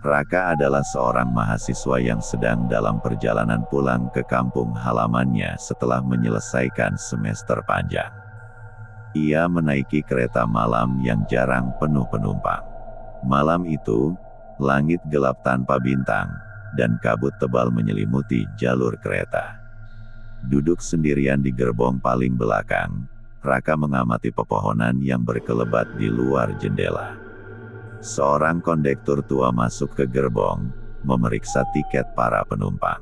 Raka adalah seorang mahasiswa yang sedang dalam perjalanan pulang ke kampung halamannya setelah menyelesaikan semester panjang. Ia menaiki kereta malam yang jarang penuh penumpang. Malam itu, langit gelap tanpa bintang, dan kabut tebal menyelimuti jalur kereta. Duduk sendirian di gerbong paling belakang, Raka mengamati pepohonan yang berkelebat di luar jendela. Seorang kondektur tua masuk ke gerbong, memeriksa tiket para penumpang.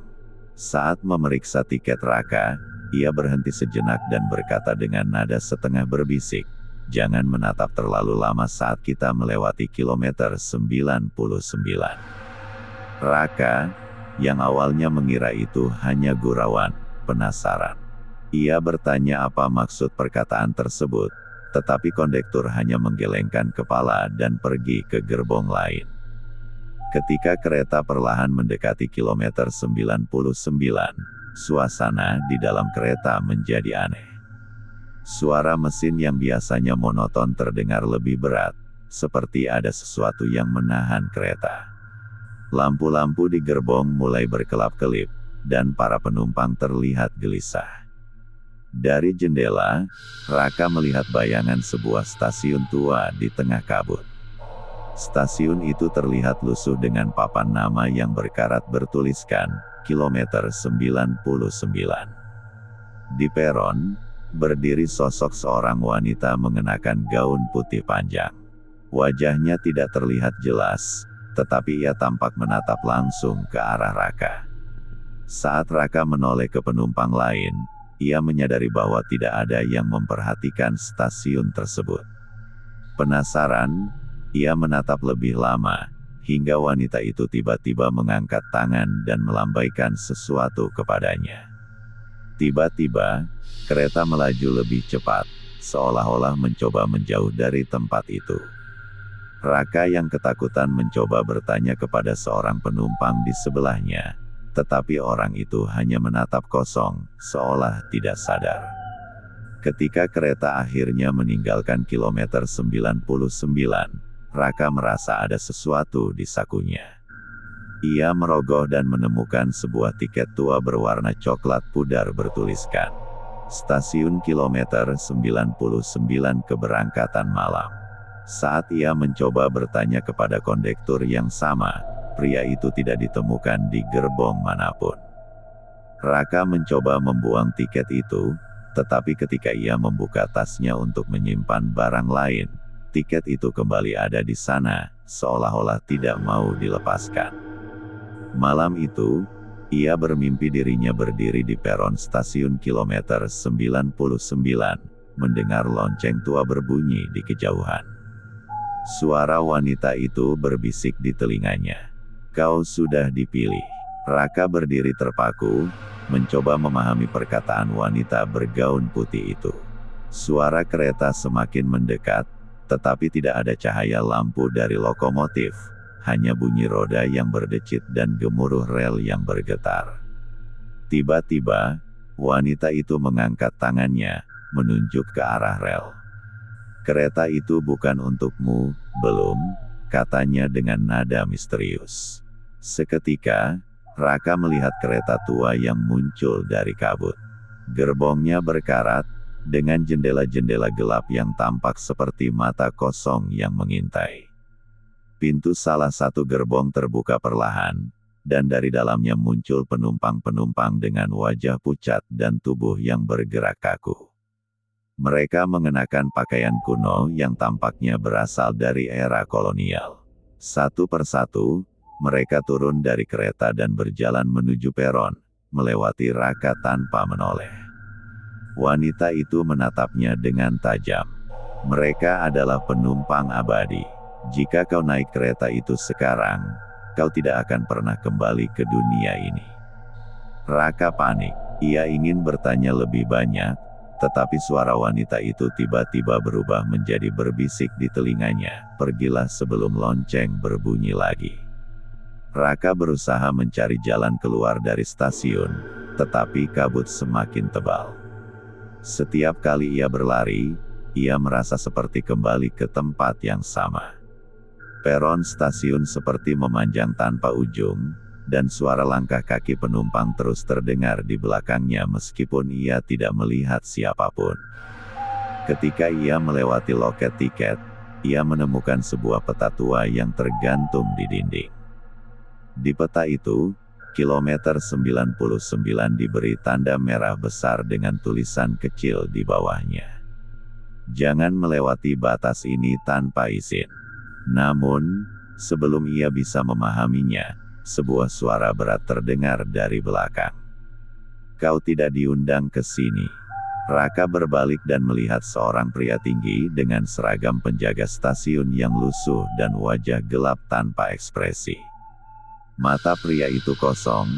Saat memeriksa tiket Raka, ia berhenti sejenak dan berkata dengan nada setengah berbisik, "Jangan menatap terlalu lama saat kita melewati kilometer 99. Raka, yang awalnya mengira itu hanya gurauan, penasaran. Ia bertanya apa maksud perkataan tersebut, tetapi kondektur hanya menggelengkan kepala dan pergi ke gerbong lain. Ketika kereta perlahan mendekati kilometer 99, suasana di dalam kereta menjadi aneh. Suara mesin yang biasanya monoton terdengar lebih berat, seperti ada sesuatu yang menahan kereta. Lampu-lampu di gerbong mulai berkelap-kelip, dan para penumpang terlihat gelisah. Dari jendela, Raka melihat bayangan sebuah stasiun tua di tengah kabut. Stasiun itu terlihat lusuh dengan papan nama yang berkarat bertuliskan, kilometer 99. Di peron, berdiri sosok seorang wanita mengenakan gaun putih panjang. Wajahnya tidak terlihat jelas, tetapi ia tampak menatap langsung ke arah Raka. Saat Raka menoleh ke penumpang lain, ia menyadari bahwa tidak ada yang memperhatikan stasiun tersebut. Penasaran, ia menatap lebih lama, hingga wanita itu tiba-tiba mengangkat tangan dan melambaikan sesuatu kepadanya. Tiba-tiba, kereta melaju lebih cepat, seolah-olah mencoba menjauh dari tempat itu. Raka yang ketakutan mencoba bertanya kepada seorang penumpang di sebelahnya, tetapi orang itu hanya menatap kosong, seolah tidak sadar. Ketika kereta akhirnya meninggalkan kilometer 99, Raka merasa ada sesuatu di sakunya. Ia merogoh dan menemukan sebuah tiket tua berwarna coklat pudar bertuliskan, Stasiun Kilometer 99 Keberangkatan Malam. Saat ia mencoba bertanya kepada kondektur yang sama, pria itu tidak ditemukan di gerbong manapun. Raka mencoba membuang tiket itu, tetapi ketika ia membuka tasnya untuk menyimpan barang lain, tiket itu kembali ada di sana, seolah-olah tidak mau dilepaskan. Malam itu, ia bermimpi dirinya berdiri di peron stasiun kilometer 99, mendengar lonceng tua berbunyi di kejauhan. Suara wanita itu berbisik di telinganya, "Kau sudah dipilih." Raka berdiri terpaku, mencoba memahami perkataan wanita bergaun putih itu. Suara kereta semakin mendekat, tetapi tidak ada cahaya lampu dari lokomotif, hanya bunyi roda yang berdecit dan gemuruh rel yang bergetar. Tiba-tiba, wanita itu mengangkat tangannya, menunjuk ke arah rel. "Kereta itu bukan untukmu, belum," katanya dengan nada misterius. Seketika, Raka melihat kereta tua yang muncul dari kabut. Gerbongnya berkarat, dengan jendela-jendela gelap yang tampak seperti mata kosong yang mengintai. Pintu salah satu gerbong terbuka perlahan, dan dari dalamnya muncul penumpang-penumpang dengan wajah pucat dan tubuh yang bergerak kaku. Mereka mengenakan pakaian kuno yang tampaknya berasal dari era kolonial. Satu persatu, mereka turun dari kereta dan berjalan menuju peron, melewati Raka tanpa menoleh. Wanita itu menatapnya dengan tajam. "Mereka adalah penumpang abadi. Jika kau naik kereta itu sekarang, kau tidak akan pernah kembali ke dunia ini." Raka panik. Ia ingin bertanya lebih banyak, tetapi suara wanita itu tiba-tiba berubah menjadi berbisik di telinganya, "Pergilah sebelum lonceng berbunyi lagi." Raka berusaha mencari jalan keluar dari stasiun, tetapi kabut semakin tebal. Setiap kali ia berlari, ia merasa seperti kembali ke tempat yang sama. Peron stasiun seperti memanjang tanpa ujung, dan suara langkah kaki penumpang terus terdengar di belakangnya meskipun ia tidak melihat siapapun. Ketika ia melewati loket tiket, ia menemukan sebuah peta tua yang tergantung di dinding. Di peta itu, kilometer 99 diberi tanda merah besar dengan tulisan kecil di bawahnya. Jangan melewati batas ini tanpa izin. Namun, sebelum ia bisa memahaminya, sebuah suara berat terdengar dari belakang. Kau tidak diundang ke sini. Raka berbalik dan melihat seorang pria tinggi dengan seragam penjaga stasiun yang lusuh dan wajah gelap tanpa ekspresi. Mata pria itu kosong,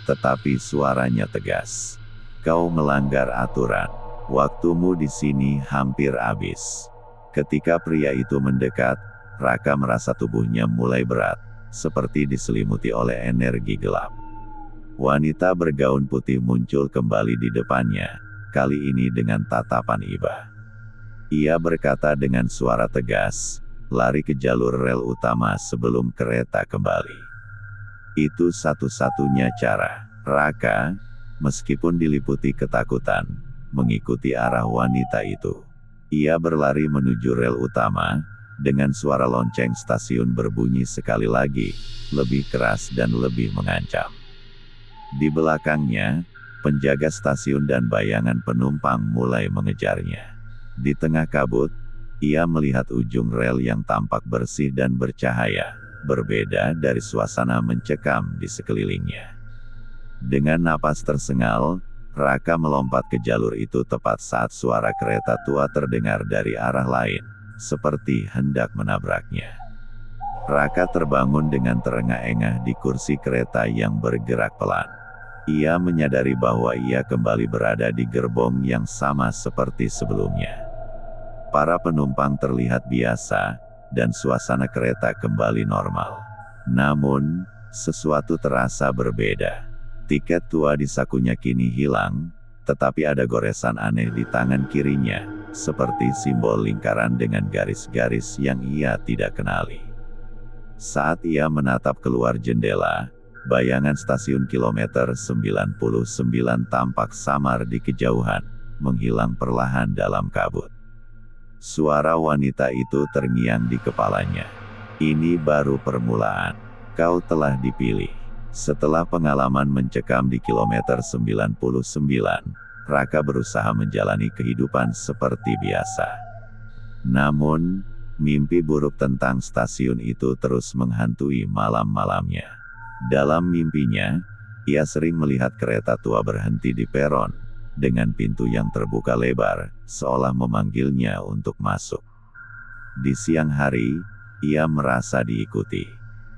tetapi suaranya tegas. Kau melanggar aturan. Waktumu di sini hampir habis. Ketika pria itu mendekat, Raka merasa tubuhnya mulai berat, seperti diselimuti oleh energi gelap. Wanita bergaun putih muncul kembali di depannya, kali ini dengan tatapan iba. Ia berkata dengan suara tegas, lari ke jalur rel utama sebelum kereta kembali. Itu satu-satunya cara. Raka, meskipun diliputi ketakutan, mengikuti arah wanita itu. Ia berlari menuju rel utama, dengan suara lonceng stasiun berbunyi sekali lagi, lebih keras dan lebih mengancam. Di belakangnya, penjaga stasiun dan bayangan penumpang mulai mengejarnya. Di tengah kabut, ia melihat ujung rel yang tampak bersih dan bercahaya, berbeda dari suasana mencekam di sekelilingnya. Dengan napas tersengal, Raka melompat ke jalur itu tepat saat suara kereta tua terdengar dari arah lain, seperti hendak menabraknya. Raka terbangun dengan terengah-engah di kursi kereta yang bergerak pelan. Ia menyadari bahwa ia kembali berada di gerbong yang sama seperti sebelumnya. Para penumpang terlihat biasa, dan suasana kereta kembali normal. Namun, sesuatu terasa berbeda. Tiket tua di sakunya kini hilang, tetapi ada goresan aneh di tangan kirinya, seperti simbol lingkaran dengan garis-garis yang ia tidak kenali. Saat ia menatap keluar jendela, bayangan stasiun kilometer 99 tampak samar di kejauhan, menghilang perlahan dalam kabut. Suara wanita itu terngiang di kepalanya. Ini baru permulaan. Kau telah dipilih. Setelah pengalaman mencekam di kilometer 99, Raka berusaha menjalani kehidupan seperti biasa. Namun, mimpi buruk tentang stasiun itu terus menghantui malam-malamnya. Dalam mimpinya, ia sering melihat kereta tua berhenti di peron, dengan pintu yang terbuka lebar, seolah memanggilnya untuk masuk. Di siang hari, ia merasa diikuti.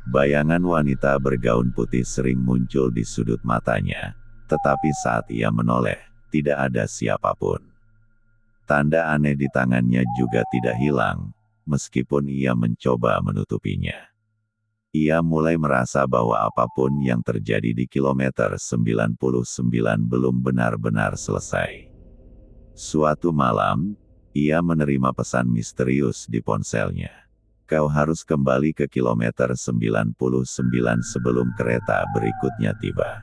Bayangan wanita bergaun putih sering muncul di sudut matanya, tetapi saat ia menoleh, tidak ada siapapun. Tanda aneh di tangannya juga tidak hilang, meskipun ia mencoba menutupinya. Ia mulai merasa bahwa apapun yang terjadi di kilometer 99 belum benar-benar selesai. Suatu malam, ia menerima pesan misterius di ponselnya. Kau harus kembali ke kilometer 99 sebelum kereta berikutnya tiba.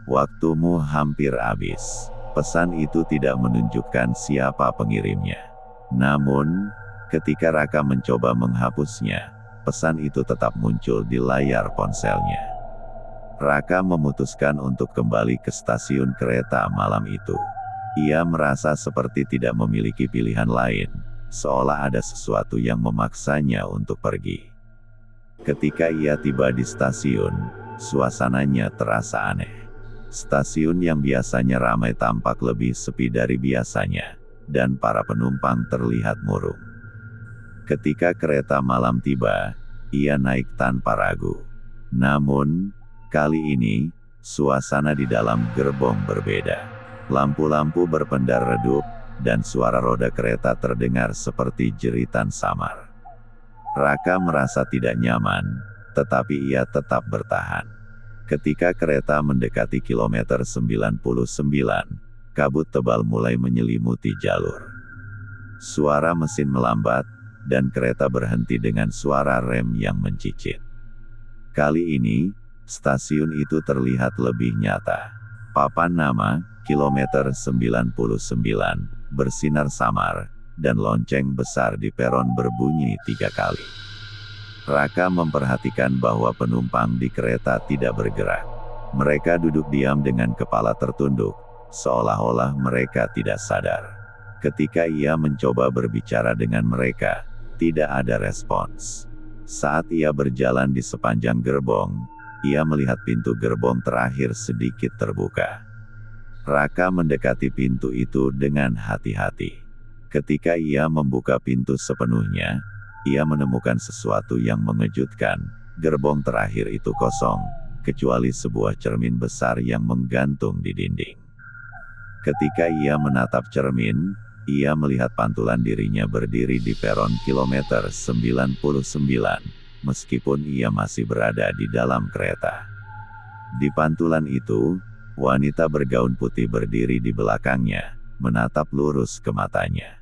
Waktumu hampir habis. Pesan itu tidak menunjukkan siapa pengirimnya. Namun, ketika Raka mencoba menghapusnya, pesan itu tetap muncul di layar ponselnya. Raka memutuskan untuk kembali ke stasiun kereta malam itu. Ia merasa seperti tidak memiliki pilihan lain, seolah ada sesuatu yang memaksanya untuk pergi. Ketika ia tiba di stasiun, suasananya terasa aneh. Stasiun yang biasanya ramai tampak lebih sepi dari biasanya, dan para penumpang terlihat murung. Ketika kereta malam tiba, ia naik tanpa ragu. Namun, kali ini, suasana di dalam gerbong berbeda. Lampu-lampu berpendar redup, dan suara roda kereta terdengar seperti jeritan samar. Raka merasa tidak nyaman, tetapi ia tetap bertahan. Ketika kereta mendekati kilometer 99, kabut tebal mulai menyelimuti jalur. Suara mesin melambat, dan kereta berhenti dengan suara rem yang mencicit. Kali ini, stasiun itu terlihat lebih nyata. Papan nama, kilometer 99, bersinar samar, dan lonceng besar di peron berbunyi 3 kali. Raka memperhatikan bahwa penumpang di kereta tidak bergerak. Mereka duduk diam dengan kepala tertunduk, seolah-olah mereka tidak sadar. Ketika ia mencoba berbicara dengan mereka, tidak ada respons. Saat ia berjalan di sepanjang gerbong, ia melihat pintu gerbong terakhir sedikit terbuka. Raka mendekati pintu itu dengan hati-hati. Ketika ia membuka pintu sepenuhnya, ia menemukan sesuatu yang mengejutkan. Gerbong terakhir itu kosong, kecuali sebuah cermin besar yang menggantung di dinding. Ketika ia menatap cermin, ia melihat pantulan dirinya berdiri di peron kilometer 99, meskipun ia masih berada di dalam kereta. Di pantulan itu, wanita bergaun putih berdiri di belakangnya, menatap lurus ke matanya.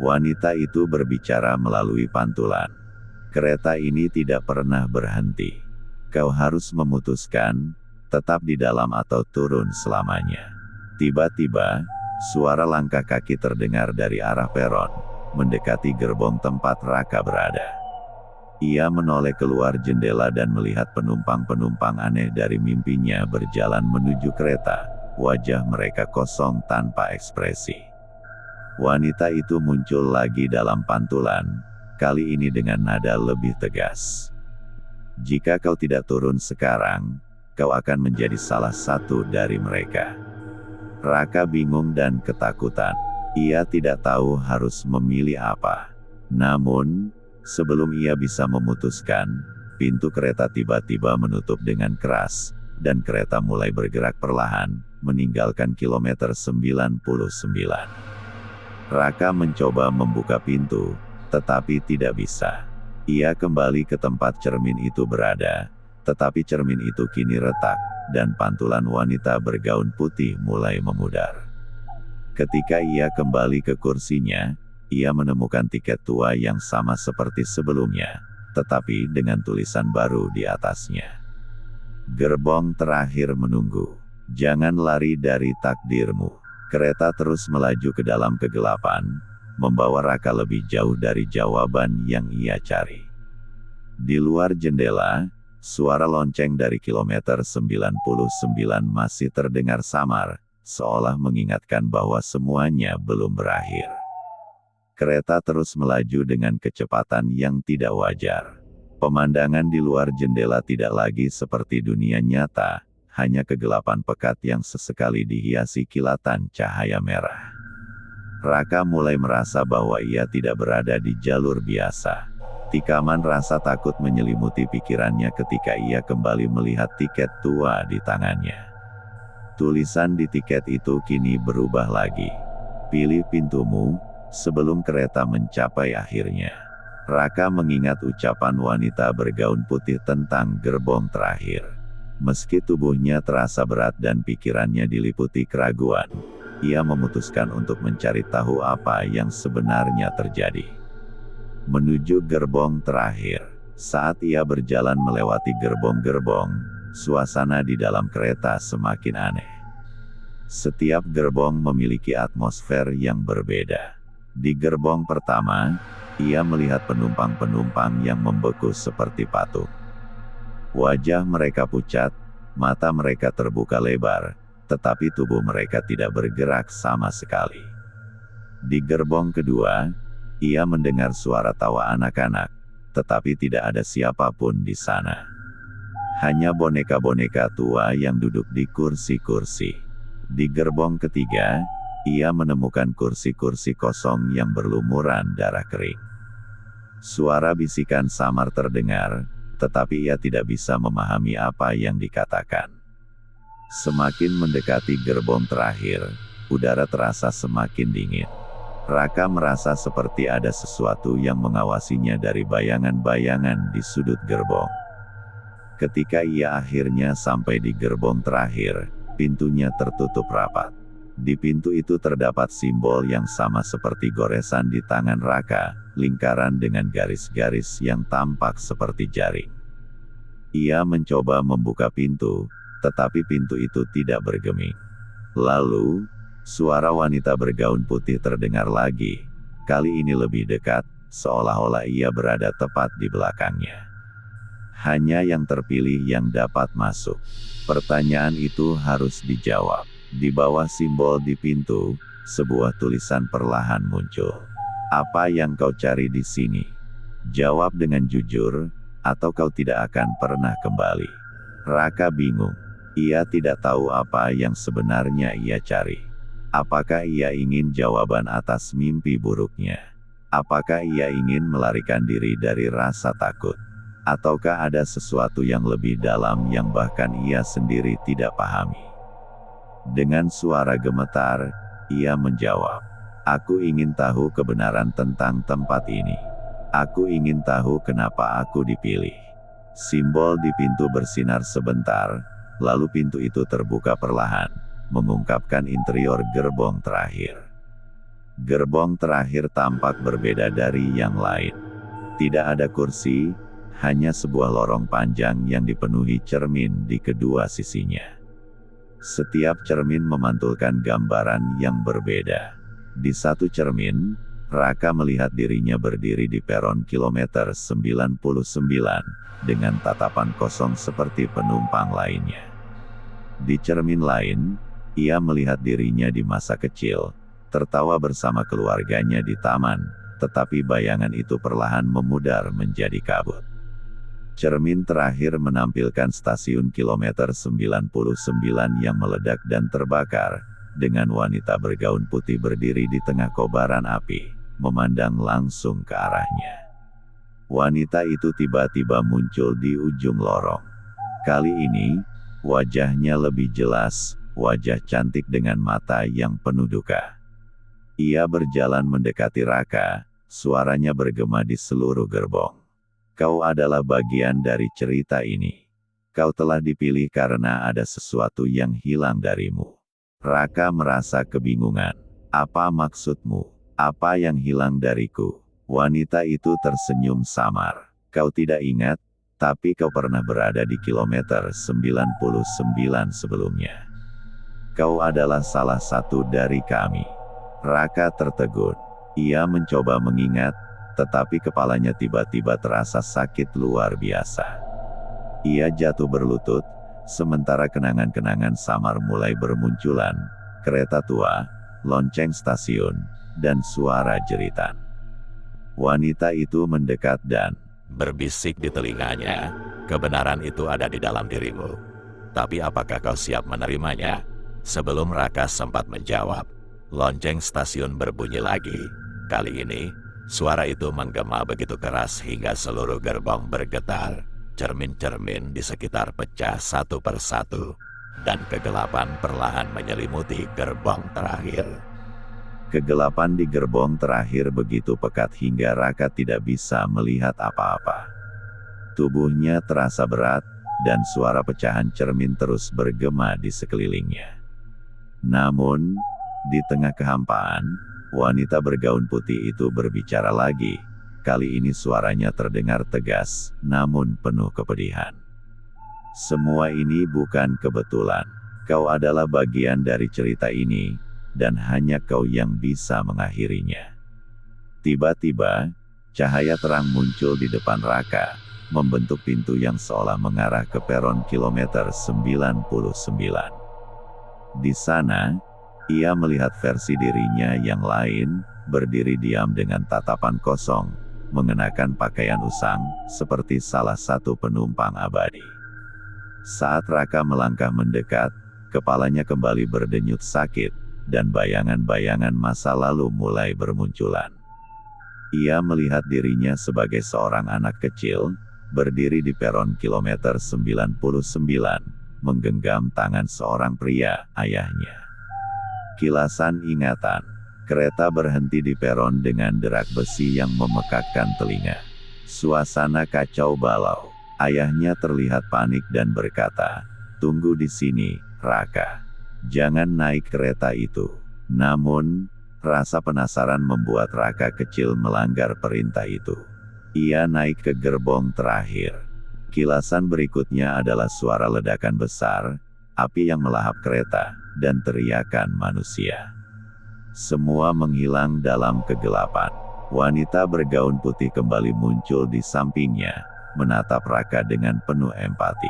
Wanita itu berbicara melalui pantulan. Kereta ini tidak pernah berhenti. Kau harus memutuskan, tetap di dalam atau turun selamanya. Tiba-tiba, suara langkah kaki terdengar dari arah peron, mendekati gerbong tempat Raka berada. Ia menoleh keluar jendela dan melihat penumpang-penumpang aneh dari mimpinya berjalan menuju kereta. Wajah mereka kosong tanpa ekspresi. Wanita itu muncul lagi dalam pantulan, kali ini dengan nada lebih tegas. Jika kau tidak turun sekarang, kau akan menjadi salah satu dari mereka. Raka bingung dan ketakutan. Ia tidak tahu harus memilih apa. Namun, sebelum ia bisa memutuskan, pintu kereta tiba-tiba menutup dengan keras, dan kereta mulai bergerak perlahan, meninggalkan kilometer 99. Raka mencoba membuka pintu, tetapi tidak bisa. Ia kembali ke tempat cermin itu berada, tetapi cermin itu kini retak, dan pantulan wanita bergaun putih mulai memudar. Ketika ia kembali ke kursinya, ia menemukan tiket tua yang sama seperti sebelumnya, tetapi dengan tulisan baru di atasnya. Gerbong terakhir menunggu. Jangan lari dari takdirmu. Kereta terus melaju ke dalam kegelapan, membawa Raka lebih jauh dari jawaban yang ia cari. Di luar jendela, suara lonceng dari kilometer 99 masih terdengar samar, seolah mengingatkan bahwa semuanya belum berakhir. Kereta terus melaju dengan kecepatan yang tidak wajar. Pemandangan di luar jendela tidak lagi seperti dunia nyata, hanya kegelapan pekat yang sesekali dihiasi kilatan cahaya merah. Raka mulai merasa bahwa ia tidak berada di jalur biasa. Tikaman rasa takut menyelimuti pikirannya ketika ia kembali melihat tiket tua di tangannya. Tulisan di tiket itu kini berubah lagi. Pilih pintumu, sebelum kereta mencapai akhirnya. Raka mengingat ucapan wanita bergaun putih tentang gerbong terakhir. Meski tubuhnya terasa berat dan pikirannya diliputi keraguan, ia memutuskan untuk mencari tahu apa yang sebenarnya terjadi. Menuju gerbong terakhir. Saat ia berjalan melewati gerbong-gerbong, suasana di dalam kereta semakin aneh. Setiap gerbong memiliki atmosfer yang berbeda. Di gerbong pertama, ia melihat penumpang-penumpang yang membeku seperti patung. Wajah mereka pucat, mata mereka terbuka lebar, tetapi tubuh mereka tidak bergerak sama sekali. Di gerbong kedua, ia mendengar suara tawa anak-anak, tetapi tidak ada siapapun di sana. Hanya boneka-boneka tua yang duduk di kursi-kursi. Di gerbong ketiga, ia menemukan kursi-kursi kosong yang berlumuran darah kering. Suara bisikan samar terdengar, tetapi ia tidak bisa memahami apa yang dikatakan. Semakin mendekati gerbong terakhir, udara terasa semakin dingin. Raka merasa seperti ada sesuatu yang mengawasinya dari bayangan-bayangan di sudut gerbong. Ketika ia akhirnya sampai di gerbong terakhir, pintunya tertutup rapat. Di pintu itu terdapat simbol yang sama seperti goresan di tangan Raka, lingkaran dengan garis-garis yang tampak seperti jaring. Ia mencoba membuka pintu, tetapi pintu itu tidak bergeming. Lalu, suara wanita bergaun putih terdengar lagi, kali ini lebih dekat, seolah-olah ia berada tepat di belakangnya. Hanya yang terpilih yang dapat masuk. Pertanyaan itu harus dijawab. Di bawah simbol di pintu, sebuah tulisan perlahan muncul. Apa yang kau cari di sini? Jawab dengan jujur, atau kau tidak akan pernah kembali. Raka bingung. Ia tidak tahu apa yang sebenarnya ia cari. Apakah ia ingin jawaban atas mimpi buruknya? Apakah ia ingin melarikan diri dari rasa takut? Ataukah ada sesuatu yang lebih dalam yang bahkan ia sendiri tidak pahami? Dengan suara gemetar, ia menjawab, "Aku ingin tahu kebenaran tentang tempat ini. Aku ingin tahu kenapa aku dipilih." Simbol di pintu bersinar sebentar, lalu pintu itu terbuka perlahan, mengungkapkan interior gerbong terakhir. Gerbong terakhir tampak berbeda dari yang lain. Tidak ada kursi, hanya sebuah lorong panjang yang dipenuhi cermin di kedua sisinya. Setiap cermin memantulkan gambaran yang berbeda. Di satu cermin, Raka melihat dirinya berdiri di peron kilometer 99, dengan tatapan kosong seperti penumpang lainnya. Di cermin lain, ia melihat dirinya di masa kecil, tertawa bersama keluarganya di taman, tetapi bayangan itu perlahan memudar menjadi kabut. Cermin terakhir menampilkan stasiun kilometer 99 yang meledak dan terbakar, dengan wanita bergaun putih berdiri di tengah kobaran api, memandang langsung ke arahnya. Wanita itu tiba-tiba muncul di ujung lorong. Kali ini, wajahnya lebih jelas, wajah cantik dengan mata yang penuh duka. Ia berjalan mendekati Raka, suaranya bergema di seluruh gerbong. "Kau adalah bagian dari cerita ini. Kau telah dipilih karena ada sesuatu yang hilang darimu." Raka merasa kebingungan. "Apa maksudmu? Apa yang hilang dariku?" Wanita itu tersenyum samar. "Kau tidak ingat, tapi kau pernah berada di kilometer 99 sebelumnya. Kau adalah salah satu dari kami." Raka tertegun. Ia mencoba mengingat, tetapi kepalanya tiba-tiba terasa sakit luar biasa. Ia jatuh berlutut, sementara kenangan-kenangan samar mulai bermunculan, kereta tua, lonceng stasiun, dan suara jeritan. Wanita itu mendekat dan berbisik di telinganya, "Kebenaran itu ada di dalam dirimu. Tapi apakah kau siap menerimanya?" Sebelum Raka sempat menjawab, lonceng stasiun berbunyi lagi. Kali ini, suara itu menggema begitu keras hingga seluruh gerbong bergetar. Cermin-cermin di sekitar pecah satu persatu, dan kegelapan perlahan menyelimuti gerbong terakhir. Kegelapan di gerbong terakhir begitu pekat hingga Raka tidak bisa melihat apa-apa. Tubuhnya terasa berat, dan suara pecahan cermin terus bergema di sekelilingnya. Namun, di tengah kehampaan, wanita bergaun putih itu berbicara lagi. Kali ini suaranya terdengar tegas, namun penuh kepedihan. "Semua ini bukan kebetulan. Kau adalah bagian dari cerita ini, dan hanya kau yang bisa mengakhirinya." Tiba-tiba, cahaya terang muncul di depan Raka, membentuk pintu yang seolah mengarah ke peron kilometer 99. Di sana, ia melihat versi dirinya yang lain, berdiri diam dengan tatapan kosong, mengenakan pakaian usang, seperti salah satu penumpang abadi. Saat Raka melangkah mendekat, kepalanya kembali berdenyut sakit, dan bayangan-bayangan masa lalu mulai bermunculan. Ia melihat dirinya sebagai seorang anak kecil, berdiri di peron kilometer 99, menggenggam tangan seorang pria, ayahnya. Kilasan ingatan. Kereta berhenti di peron dengan derak besi yang memekakkan telinga. Suasana kacau balau. Ayahnya terlihat panik dan berkata, "Tunggu di sini, Raka." Jangan naik kereta itu. Namun, rasa penasaran membuat Raka kecil melanggar perintah itu. Ia naik ke gerbong terakhir. Kilasan berikutnya adalah suara ledakan besar, api yang melahap kereta, dan teriakan manusia. Semua menghilang dalam kegelapan. Wanita bergaun putih kembali muncul di sampingnya, menatap Raka dengan penuh empati.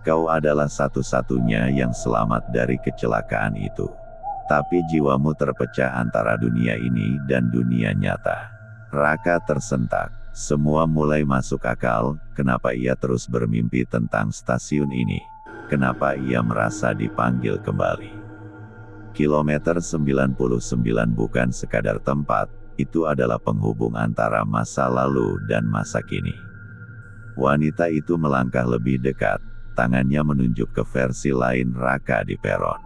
Kau adalah satu-satunya yang selamat dari kecelakaan itu. Tapi jiwamu terpecah antara dunia ini dan dunia nyata. Raka tersentak. Semua mulai masuk akal, kenapa ia terus bermimpi tentang stasiun ini. Kenapa ia merasa dipanggil kembali. Kilometer 99 bukan sekadar tempat, itu adalah penghubung antara masa lalu dan masa kini. Wanita itu melangkah lebih dekat, tangannya menunjuk ke versi lain Raka di peron.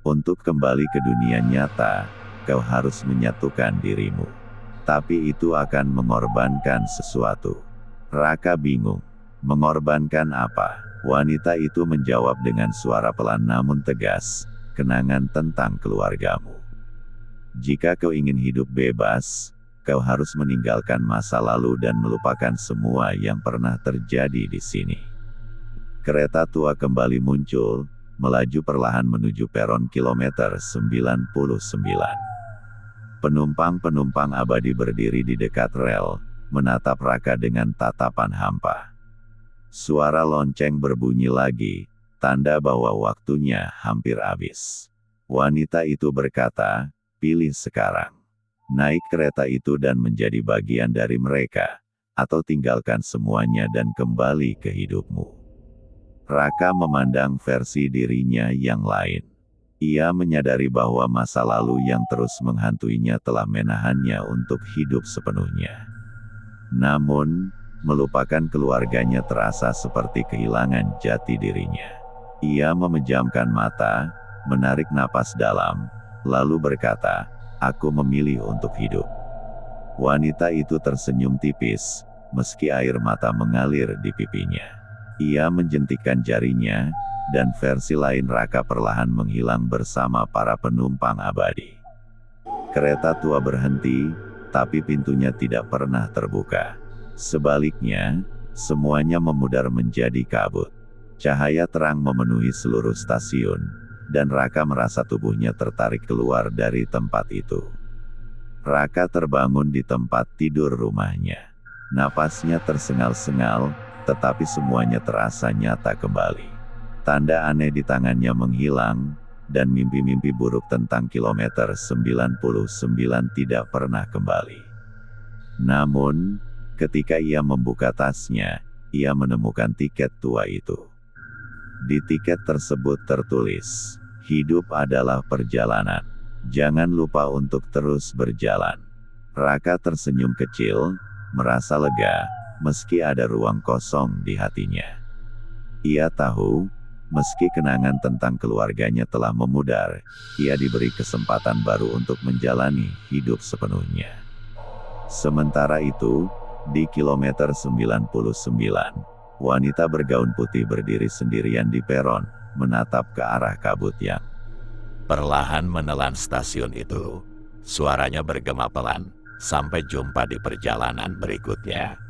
Untuk kembali ke dunia nyata, kau harus menyatukan dirimu. Tapi itu akan mengorbankan sesuatu. Raka bingung. Mengorbankan apa? Wanita itu menjawab dengan suara pelan namun tegas, kenangan tentang keluargamu. Jika kau ingin hidup bebas, kau harus meninggalkan masa lalu dan melupakan semua yang pernah terjadi di sini. Kereta tua kembali muncul, melaju perlahan menuju peron kilometer 99. Penumpang-penumpang abadi berdiri di dekat rel, menatap Raka dengan tatapan hampa. Suara lonceng berbunyi lagi, tanda bahwa waktunya hampir habis. Wanita itu berkata, pilih sekarang. Naik kereta itu dan menjadi bagian dari mereka, atau tinggalkan semuanya dan kembali ke hidupmu. Raka memandang versi dirinya yang lain. Ia menyadari bahwa masa lalu yang terus menghantuinya telah menahannya untuk hidup sepenuhnya. Namun, melupakan keluarganya terasa seperti kehilangan jati dirinya. Ia memejamkan mata, menarik napas dalam, lalu berkata, "Aku memilih untuk hidup." Wanita itu tersenyum tipis, meski air mata mengalir di pipinya. Ia menjentikkan jarinya, dan versi lain Raka perlahan menghilang bersama para penumpang abadi. Kereta tua berhenti, tapi pintunya tidak pernah terbuka. Sebaliknya, semuanya memudar menjadi kabut. Cahaya terang memenuhi seluruh stasiun, dan Raka merasa tubuhnya tertarik keluar dari tempat itu. Raka terbangun di tempat tidur rumahnya. Napasnya tersengal-sengal, tetapi semuanya terasa nyata kembali. Tanda aneh di tangannya menghilang, dan mimpi-mimpi buruk tentang kilometer 99 tidak pernah kembali. Namun, ketika ia membuka tasnya, ia menemukan tiket tua itu. Di tiket tersebut tertulis, "Hidup adalah perjalanan. Jangan lupa untuk terus berjalan." Raka tersenyum kecil, merasa lega, meski ada ruang kosong di hatinya. Ia tahu, meski kenangan tentang keluarganya telah memudar, ia diberi kesempatan baru untuk menjalani hidup sepenuhnya. Sementara itu, di kilometer 99, wanita bergaun putih berdiri sendirian di peron, menatap ke arah kabut yang perlahan menelan stasiun itu. Suaranya bergema pelan, sampai jumpa di perjalanan berikutnya.